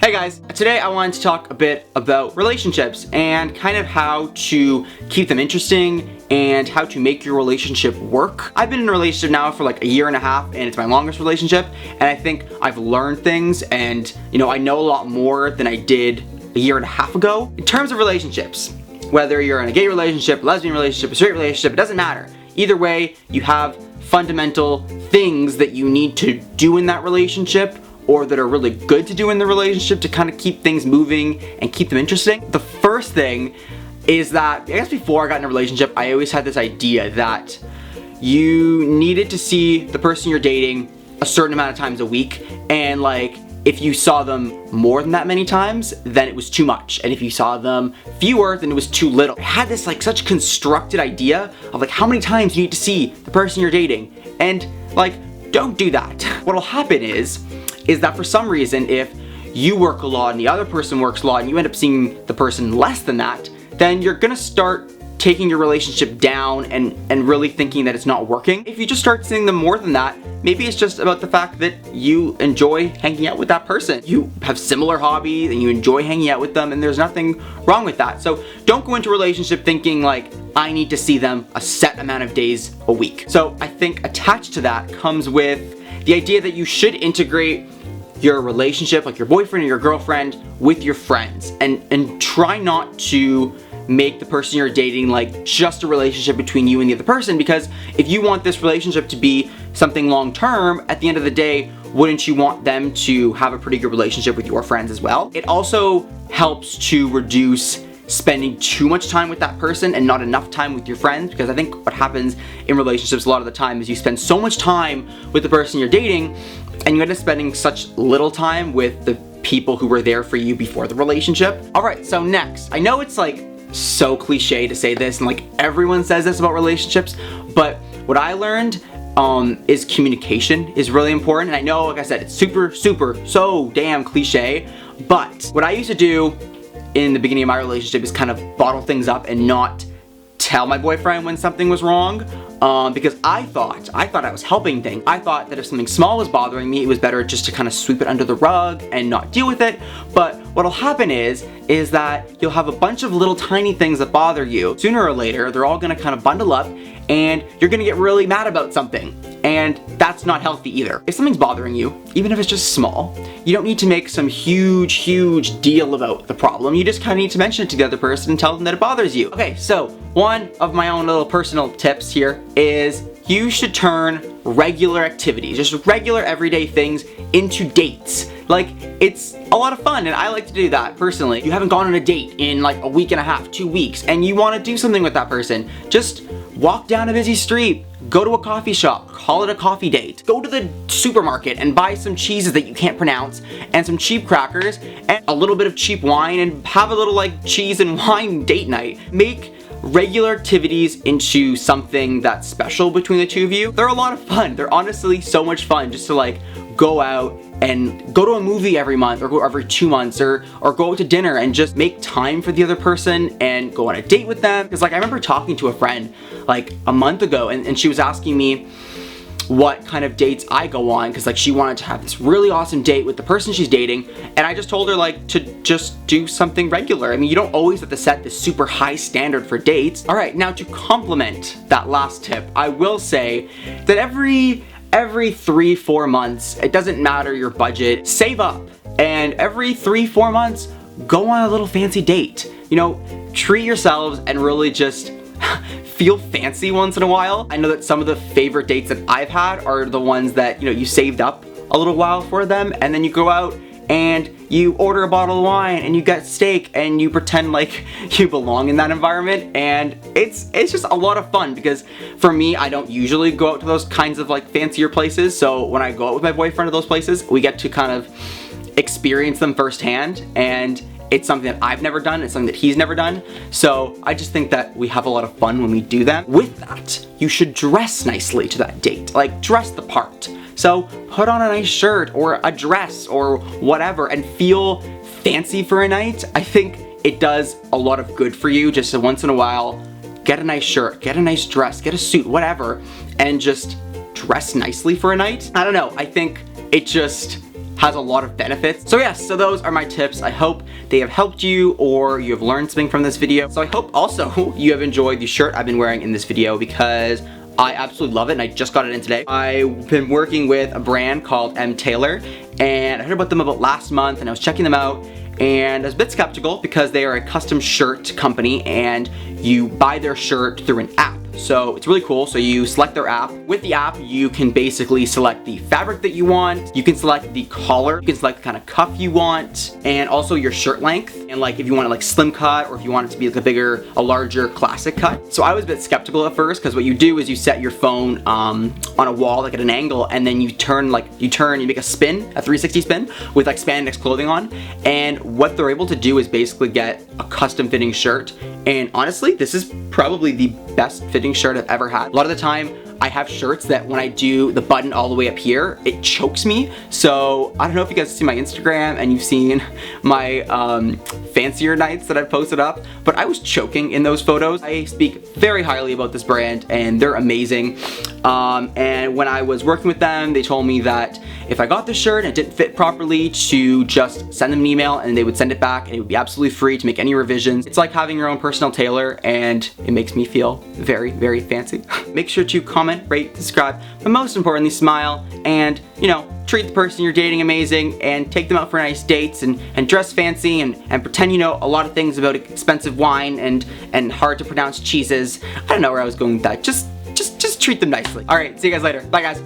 Hey guys, today I wanted to talk a bit about relationships and kind of how to keep them interesting and how to make your relationship work. I've been in a relationship now for like a year and a half, and it's my longest relationship, and I think I've learned things and I know a lot more than I did a year and a half ago. In terms of relationships, whether you're in a gay relationship, lesbian relationship, a straight relationship, it doesn't matter. Either way, you have fundamental things that you need to do in that relationship or that are really good to do in the relationship to kind of keep things moving and keep them interesting. The first thing is that, I guess before I got in a relationship, I always had this idea that you needed to see the person you're dating a certain amount of times a week, and like, if you saw them more than that many times, then it was too much. And if you saw them fewer, then it was too little. I had this like such constructed idea of like how many times you need to see the person you're dating. And like, don't do that. What'll happen is that for some reason, if you work a lot and the other person works a lot and you end up seeing the person less than that, then you're gonna start taking your relationship down and really thinking that it's not working. If you just start seeing them more than that, maybe it's just about the fact that you enjoy hanging out with that person. You have similar hobbies and you enjoy hanging out with them, and there's nothing wrong with that. So don't go into a relationship thinking like, I need to see them a set amount of days a week. So I think attached to that comes with the idea that you should integrate your relationship, like your boyfriend or your girlfriend, with your friends, and try not to make the person you're dating like just a relationship between you and the other person, because if you want this relationship to be something long term, at the end of the day, wouldn't you want them to have a pretty good relationship with your friends as well? It also helps to reduce spending too much time with that person and not enough time with your friends, because I think what happens in relationships a lot of the time is you spend so much time with the person you're dating and you end up spending such little time with the people who were there for you before the relationship. Alright, so next, I know it's like so cliche to say this and like everyone says this about relationships, but what I learned is communication is really important. And I know, like I said, it's so damn cliche, but what I used to do in the beginning of my relationship is kind of bottle things up and not tell my boyfriend when something was wrong, because I thought I was helping things. I thought that if something small was bothering me, it was better just to kind of sweep it under the rug and not deal with it. But what'll happen is that you'll have a bunch of little tiny things that bother you. Sooner or later, they're all gonna kind of bundle up and you're gonna get really mad about something. And that's not healthy either. If something's bothering you, even if it's just small, you don't need to make some huge deal about the problem. You just kind of need to mention it to the other person and tell them that it bothers you. Okay, so one of my own little personal tips here is you should turn regular activities, just regular everyday things, into dates. Like, it's a lot of fun and I like to do that personally. You haven't gone on a date in like a week and a half, 2 weeks, and you want to do something with that person. Just walk down a busy street, go to a coffee shop, call it a coffee date. Go to the supermarket and buy some cheeses that you can't pronounce and some cheap crackers and a little bit of cheap wine and have a little like cheese and wine date night. Make regular activities into something that's special between the two of you. They're a lot of fun. They're honestly so much fun just to like go out and go to a movie every month or go every 2 months or go out to dinner and just make time for the other person and go on a date with them. Because like I remember talking to a friend like a month ago and she was asking me what kind of dates I go on, because like she wanted to have this really awesome date with the person she's dating, and I just told her like to just do something regular. I mean, you don't always have to set this super high standard for dates. Alright, now to complement that last tip, I will say that every 3-4 months, it doesn't matter your budget, save up, and every 3-4 months, go on a little fancy date. Treat yourselves and really just feel fancy once in a while. I know that some of the favorite dates that I've had are the ones that, you saved up a little while for them, and then you go out and you order a bottle of wine and you get steak and you pretend like you belong in that environment, and it's just a lot of fun, because for me, I don't usually go out to those kinds of like fancier places, so when I go out with my boyfriend to those places, we get to kind of experience them firsthand, and it's something that I've never done, it's something that he's never done, so I just think that we have a lot of fun when we do that. With that, you should dress nicely to that date, like dress the part. So put on a nice shirt or a dress or whatever and feel fancy for a night. I think it does a lot of good for you just to once in a while get a nice shirt, get a nice dress, get a suit, whatever, and just dress nicely for a night. I don't know, I think it just has a lot of benefits. So yes, so those are my tips. I hope they have helped you or you have learned something from this video. So I hope also you have enjoyed the shirt I've been wearing in this video because I absolutely love it and I just got it in today. I've been working with a brand called MTailor and I heard about them about last month and I was checking them out and I was a bit skeptical because they are a custom shirt company and you buy their shirt through an app. So it's really cool. So you select their app. With the app, you can basically select the fabric that you want. You can select the collar. You can select the kind of cuff you want and also your shirt length. And like if you want it like slim cut or if you want it to be like a larger classic cut. So I was a bit skeptical at first because what you do is you set your phone on a wall like at an angle and then you make a spin, a 360 spin with like spandex clothing on. And what they're able to do is basically get a custom fitting shirt. And honestly, this is probably the best fitting shirt I've ever had. A lot of the time, I have shirts that when I do the button all the way up here, it chokes me. So I don't know if you guys see my Instagram and you've seen my fancier nights that I've posted up, but I was choking in those photos. I speak very highly about this brand and they're amazing. And when I was working with them, they told me that if I got the shirt and it didn't fit properly, to just send them an email and they would send it back and it would be absolutely free to make any revisions. It's like having your own personal tailor and it makes me feel very, very fancy. Make sure to comment, rate, subscribe, but most importantly, smile and, you know, treat the person you're dating amazing and take them out for nice dates and dress fancy and pretend you know a lot of things about expensive wine and hard to pronounce cheeses. I don't know where I was going with that. Just treat them nicely. All right, see you guys later. Bye guys.